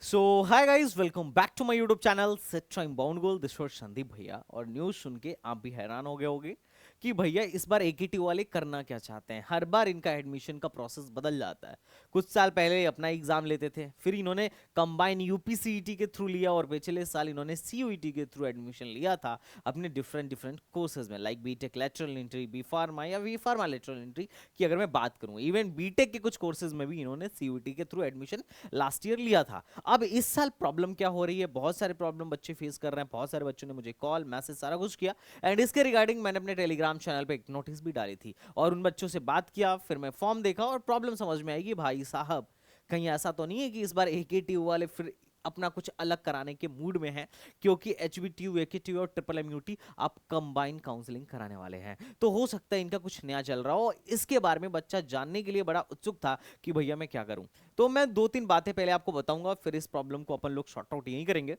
So hi guys, welcome back to my YouTube channel set time bound goal. This is Sandeep भैया। और news सुन के आप भी हैरान हो गए होगे कि भैया इस बार एकेटी वाले करना क्या चाहते हैं। हर बार इनका एडमिशन का प्रोसेस बदल जाता है। कुछ साल पहले अपना एग्जाम लेते थे, फिर इन्होंने कंबाइन यूपीसीईटी के थ्रू लिया, और पिछले साल इन्होंने सीयूईटी के थ्रू एडमिशन लिया था अपने डिफरेंट डिफरेंट कोर्सेज में, like BTech lateral entry, B pharma या वी फार्मा लेटरल एंट्री की अगर मैं बात करूं। इवन बीटेक के कुछ कोर्सेज में भी इन्होंने सीयूईटी के थ्रू एडमिशन लास्ट ईयर लिया था। अब इस साल प्रॉब्लम क्या हो रही है, बहुत सारे प्रॉब्लम बच्चे फेस कर रहे हैं। बहुत सारे बच्चों ने मुझे कॉल मैसेज सारा कुछ किया, एंड इसके रिगार्डिंग मैंने अपने टेलीग्राम चैनल पे एक नोटिस भी डाली थी और उन बच्चों से बात किया। फिर मैं फॉर्म देखा और प्रॉब्लम समझ में आएगी भाई साहब, कहीं ऐसा तो नहीं है कि इस बार एकेटीयू वाले फिर अपना कुछ अलग कराने के मूड में हैं, क्योंकि एचबीटीयू, एकेटीयू और ट्रिपल एमयूटी आप कंबाइन काउंसलिंग कराने वाले हैं। तो हो सकता है इनका कुछ नया चल रहा हो, इसके बारे में बच्चा जानने के लिए बड़ा उत्सुक था कि भैया मैं क्या करूं। तो मैं दो तीन बातें पहले आपको बताऊंगा, फिर इस प्रॉब्लम को अपन लोग शॉर्ट आउट यहीं करेंगे।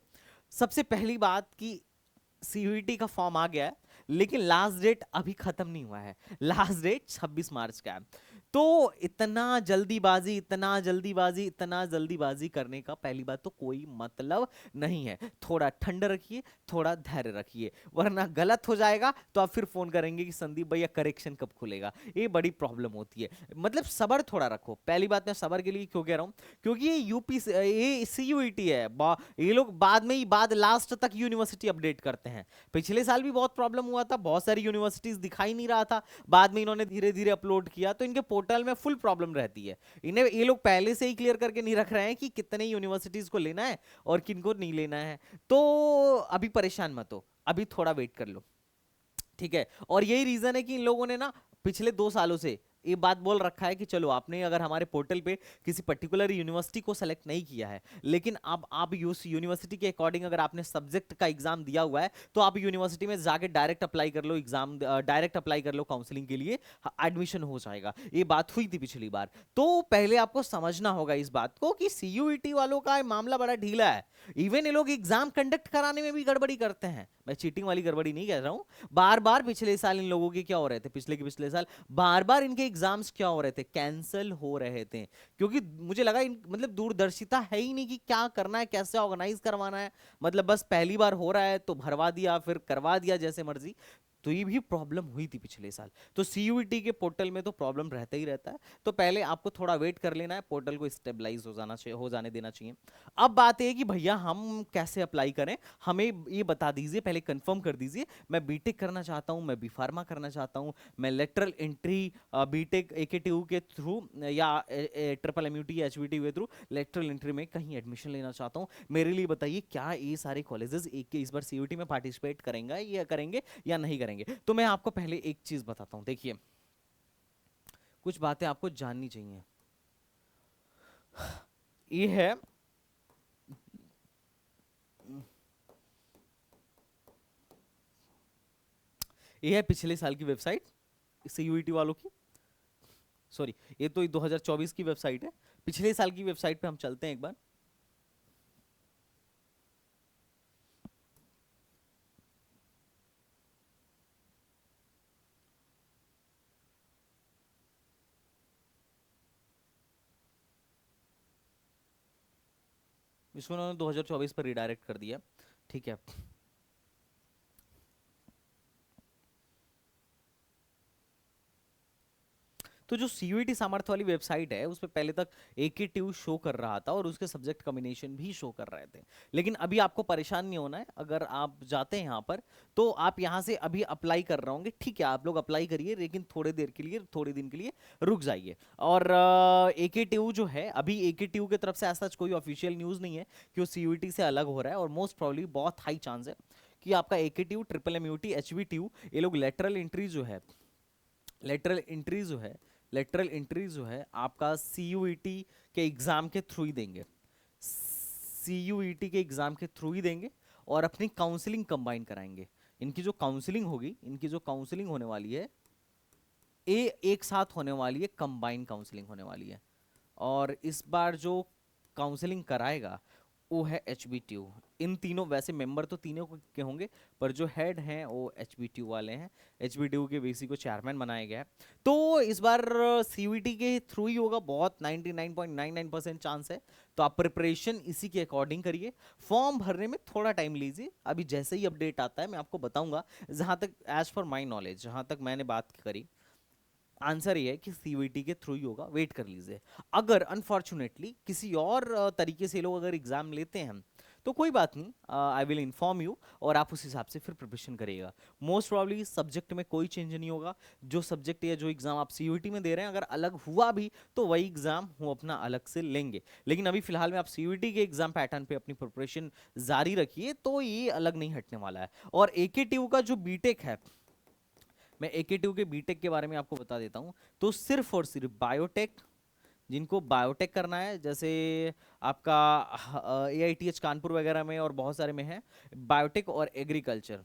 सबसे पहली बात कि सीयूईटी का फॉर्म आ गया है, लेकिन लास्ट डेट अभी खत्म नहीं हुआ है। लास्ट डेट 26 मार्च का है। तो इतना जल्दीबाजी करने का पहली बात तो कोई मतलब नहीं है। थोड़ा ठंड रखिए, थोड़ा धैर्य रखिए, वरना गलत हो जाएगा तो आप फिर फोन करेंगे कि संदीप भैया करेक्शन कब खुलेगा। ये बड़ी प्रॉब्लम होती है। मतलब सबर थोड़ा रखो। पहली बात मैं सबर के लिए क्यों कह रहा हूँ, क्योंकि ये सीयूईटी है। ये लोग बाद में ही लास्ट तक यूनिवर्सिटी अपडेट करते हैं। पिछले साल भी बहुत प्रॉब्लम हुआ था, बहुत सारी यूनिवर्सिटीज दिखाई नहीं रहा था, बाद में इन्होंने धीरे धीरे अपलोड किया, तो इनके पोर्टल में फुल प्रॉब्लम रहती है। इन्हें ये लोग पहले से ही क्लियर करके नहीं रख रहे हैं कि कितने यूनिवर्सिटीज को लेना है और किनको नहीं लेना है। तो अभी परेशान मत हो, अभी थोड़ा वेट कर लो, ठीक है। और यही रीजन है कि इन लोगों ने ना पिछले 2 सालों से ये बात बोल रखा है कि चलो, आपने अगर हमारे पोर्टल पे किसी पर्टिकुलर यूनिवर्सिटी को सेलेक्ट नहीं किया है, लेकिन अब आप उस यूनिवर्सिटी के अकॉर्डिंग अगर आपने सब्जेक्ट का एग्जाम दिया हुआ है, तो आप यूनिवर्सिटी में जाके डायरेक्ट अप्लाई कर लो, एग्जाम डायरेक्ट अप्लाई कर लो काउंसलिंग के लिए, एडमिशन हो जाएगा। ये बात हुई थी पिछली बार। तो पहले आपको समझना होगा इस बात को कि सीयूईटी वालों का मामला बड़ा ढीला है। इवन ये लोग एग्जाम कंडक्ट कराने में भी गड़बड़ी करते हैं। मैं चीटिंग वाली गड़बड़ी नहीं कह रहा हूं। बार बार पिछले साल इन लोगों के क्या हो रहे थे, पिछले के पिछले साल बार बार इनके एग्जाम्स क्या हो रहे थे, कैंसिल हो रहे थे। क्योंकि मुझे लगा मतलब दूरदर्शिता है ही नहीं कि क्या करना है, कैसे ऑर्गेनाइज करवाना है। मतलब बस पहली बार हो रहा है तो भरवा दिया, फिर करवा दिया जैसे मर्जी। तो ये भी प्रॉब्लम हुई थी पिछले साल। तो सीयूईटी के पोर्टल में तो प्रॉब्लम रहता ही रहता है। तो पहले आपको थोड़ा वेट कर लेना है, पोर्टल को स्टेबलाइज हो जाना चाहिए, हो जाने देना चाहिए। अब बात है कि भैया हम कैसे अप्लाई करें, हमें ये बता दीजिए, पहले कंफर्म कर दीजिए। मैं बीटेक करना चाहता हूं, मैं बी फार्मा करना चाहता हूं, मैं लेटरल एंट्री बीटेक एकेटीयू के थ्रू या ट्रिपल एमयूटी या एचबीटी के थ्रू लेटरल एंट्री में कहीं एडमिशन लेना चाहता हूं। मेरे लिए बताइए, क्या ये सारे कॉलेजेस एक के इस बार सीयूटी में पार्टिसिपेट करेंगे या नहीं करेंगे। तो मैं आपको पहले एक चीज बताता हूं, देखिए कुछ बातें आपको जाननी चाहिए। ये है, ये है पिछले साल की वेबसाइट सीयूईटी वालों की। सॉरी, ये तो 2024 की वेबसाइट है। पिछले साल की वेबसाइट पे हम चलते हैं एक बार। इसको उन्होंने 2024 पर रिडायरेक्ट कर दिया, ठीक है। तो जो सीयूईटी सामर्थ्य वाली वेबसाइट है, उस पर पहले तक एकेटीयू शो कर रहा था और उसके सब्जेक्ट कॉम्बिनेशन भी शो कर रहे थे। लेकिन अभी आपको परेशान नहीं होना है। अगर आप जाते हैं यहाँ पर, तो आप यहाँ से अभी अप्लाई कर रहे होंगे, ठीक है, आप लोग अप्लाई करिए, लेकिन थोड़े देर के लिए, थोड़े दिन के लिए रुक जाइए। और एकेटीयू जो है, अभी एकेटीयू की तरफ से ऐसा कोई ऑफिशियल न्यूज़ नहीं है कि वो सीयूईटी से अलग हो रहा है, और मोस्ट प्रॉब्ली बहुत हाई चांस है कि आपका एकेटीयू, ट्रिपल एमयूटी, एचबीटीयू, ये लोग लेटरल एंट्री जो है, लेटरल एंट्री जो है लेटरल एंट्री जो है आपका सीयूईटी के एग्जाम के थ्रू ही देंगे। सीयूईटी के एग्जाम के थ्रू ही देंगे और अपनी काउंसलिंग कंबाइन कराएंगे। इनकी जो काउंसलिंग होने वाली है, ये एक साथ होने वाली है, कंबाइन काउंसलिंग होने वाली है। और इस बार जो काउंसलिंग कराएगा, वो है HBTU। इन तीनों, वैसे मेंबर तो तीनों के होंगे, पर जो हेड हैं वो HBTU वाले हैं। HBTU के VC को चेयरमैन बनाया गया है। तो इस बार CVT के थ्रू ही होगा, बहुत 99.99% चांस है। तो आप प्रिपरेशन इसी के अकॉर्डिंग करिए। फॉर्म भरने में थोड़ा टाइम लीजिए, अभी जैसे ही अपडेट आता है मैं आपको बताऊंगा। जहां तक एज फॉर माई नॉलेज, जहां तक मैंने बात करी, आंसर ये है कि CVT के थ्रू ही होगा, वेट कर लीजिए। अगर अनफॉर्चुनेटली किसी और तरीके से लोग अगर एग्जाम लेते हैं तो कोई बात नहीं, आई विल इन्फॉर्म यू, और आप उस हिसाब से फिर प्रिपरेशन करिएगा। मोस्ट प्रॉब्ली सब्जेक्ट में कोई चेंज नहीं होगा। जो सब्जेक्ट या जो एग्जाम आप CVT में दे रहे हैं, अगर अलग हुआ भी तो वही एग्जाम वो अपना अलग से लेंगे। लेकिन अभी फिलहाल में आप CVT के एग्जाम पैटर्न पे अपनी प्रिपरेशन जारी रखिए, तो ये अलग नहीं हटने वाला है। और AKTU का जो बीटेक है, मैं AKTU के बीटेक के बारे में आपको बता देता हूँ। तो सिर्फ और सिर्फ बायोटेक, जिनको बायोटेक करना है, जैसे आपका AITH कानपुर वगैरह में और बहुत सारे में है, बायोटेक और एग्रीकल्चर।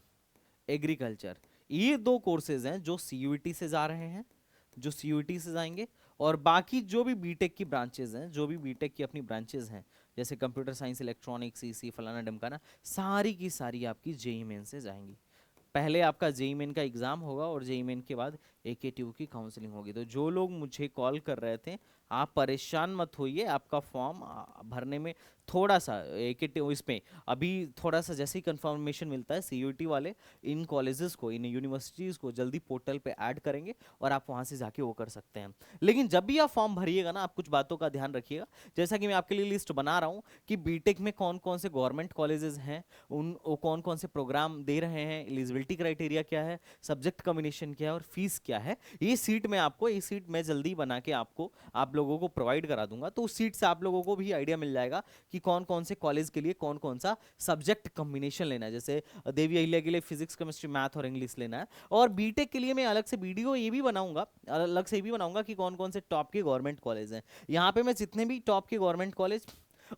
एग्रीकल्चर, ये दो कोर्सेज हैं जो CUET से जा रहे हैं, जो CUET से जाएंगे। और बाकी जो भी बीटेक की ब्रांचेज हैं, जो भी बीटेक की अपनी ब्रांचेज हैं, जैसे कंप्यूटर साइंस, इलेक्ट्रॉनिक्स, CC फलाना ढमकाना, सारी की सारी आपकी JEE मेन से जाएंगी। पहले आपका JEE मेन का एग्जाम होगा और JEE मेन के बाद AKTU की काउंसलिंग होगी। तो जो लोग मुझे कॉल कर रहे थे, आप परेशान मत होइए। आपका फॉर्म भरने में थोड़ा सा AKTU इसमें अभी थोड़ा सा जैसे ही कंफर्मेशन मिलता है, CUET वाले इन कॉलेजेस को, इन यूनिवर्सिटीज़ को जल्दी पोर्टल पे ऐड करेंगे और आप वहाँ से जाके वो कर सकते हैं। लेकिन जब भी आप फॉर्म भरिएगा ना, आप कुछ बातों का ध्यान रखिएगा। जैसा कि मैं आपके लिए लिस्ट बना रहा हूँ कि बीटेक में कौन कौन से गवर्नमेंट कॉलेजेस हैं, उन वो कौन कौन से प्रोग्राम दे रहे हैं, एलिजिबिलिटी क्राइटेरिया क्या है, सब्जेक्ट कॉम्बिनेशन क्या है और फीस क्या है। ये सीट मैं जल्दी बना के आपको, आप लोगों को प्रोवाइड करा दूंगा। तो उस सीट से आप लोगों को भी आइडिया मिल जाएगा कि कौन कौन से कॉलेज के लिए कौन कौन सा सब्जेक्ट कॉम्बिनेशन लेना है। जैसे देवी अहिल्या के लिए फिजिक्स, केमिस्ट्री, मैथ और इंग्लिश लेना है। और बीटेक के लिए मैं अलग से वीडियो ये भी बनाऊंगा, अलग से ये भी बनाऊंगा कि कौन कौन से टॉप के गवर्नमेंट कॉलेज हैं। यहाँ पे मैं जितने भी टॉप के गवर्नमेंट कॉलेज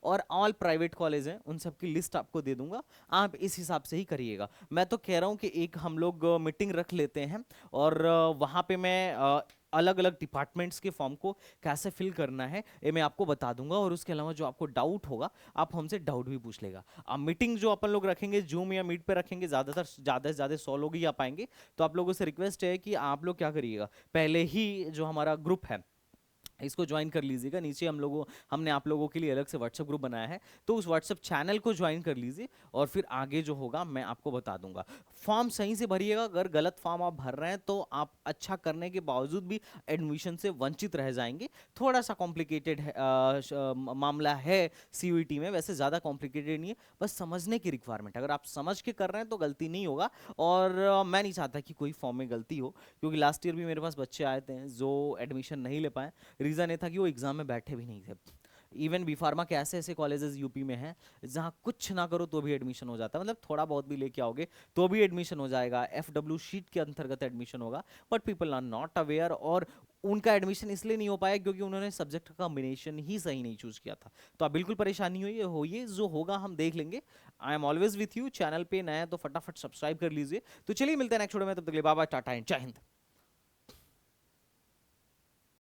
और ऑल प्राइवेट कॉलेज हैं उन सब की लिस्ट आपको दे दूंगा। आप इस हिसाब से ही करिएगा। मैं तो कह रहा हूँ कि एक हम लोग मीटिंग रख लेते हैं और वहाँ पे मैं अलग अलग डिपार्टमेंट्स के फॉर्म को कैसे फिल करना है ये मैं आपको बता दूंगा। और उसके अलावा जो आपको डाउट होगा, आप हमसे डाउट भी पूछ लेगा। अब मीटिंग जो अपन लोग रखेंगे जूम या मीट पे रखेंगे, ज़्यादा से ज़्यादा 100 लोग ही आ पाएंगे। तो आप लोगों से रिक्वेस्ट है कि आप लोग क्या करिएगा, पहले ही जो हमारा ग्रुप है इसको ज्वाइन कर लीजिएगा। नीचे हमने आप लोगों के लिए अलग से व्हाट्सएप ग्रुप बनाया है, तो उस व्हाट्सएप चैनल को ज्वाइन कर लीजिए और फिर आगे जो होगा मैं आपको बता दूंगा। फॉर्म सही से भरिएगा। अगर गलत फॉर्म आप भर रहे हैं तो आप अच्छा करने के बावजूद भी एडमिशन से वंचित रह जाएंगे। थोड़ा सा कॉम्प्लिकेटेड है, मामला है CUET में, वैसे ज़्यादा कॉम्प्लिकेटेड नहीं है, बस समझने की रिक्वायरमेंट। अगर आप समझ के कर रहे हैं तो गलती नहीं होगा। और मैं नहीं चाहता कि कोई फॉर्म में गलती हो, क्योंकि लास्ट ईयर भी मेरे पास बच्चे आए थे जो एडमिशन नहीं ले पाए। रीज़न ये था कि वो एग्जाम में बैठे भी नहीं थे। इवन बी फार्मा के ऐसे ऐसे कॉलेजेस यूपी में हैं जहाँ कुछ ना करो तो भी एडमिशन हो जाता है, मतलब थोड़ा बहुत भी लेके आओगे तो भी एडमिशन हो जाएगा। FW शीट के अंतर्गत एडमिशन होगा, but people are not aware. और उनका एडमिशन इसलिए नहीं हो पाया क्योंकि उन्होंने सब्जेक्ट का कॉम्बिनेशन ही सही नहीं चूज किया था। तो आप बिल्कुल परेशानी होइए, जो होगा हम देख लेंगे। I am always with you. Channel पे नया है तो फटाफट सब्सक्राइब कर लीजिए। तो चलिए मिलते हैं नेक्स्ट वीडियो में, तब तक के लिए बाय बाय, टाटा एंड जय हिंद।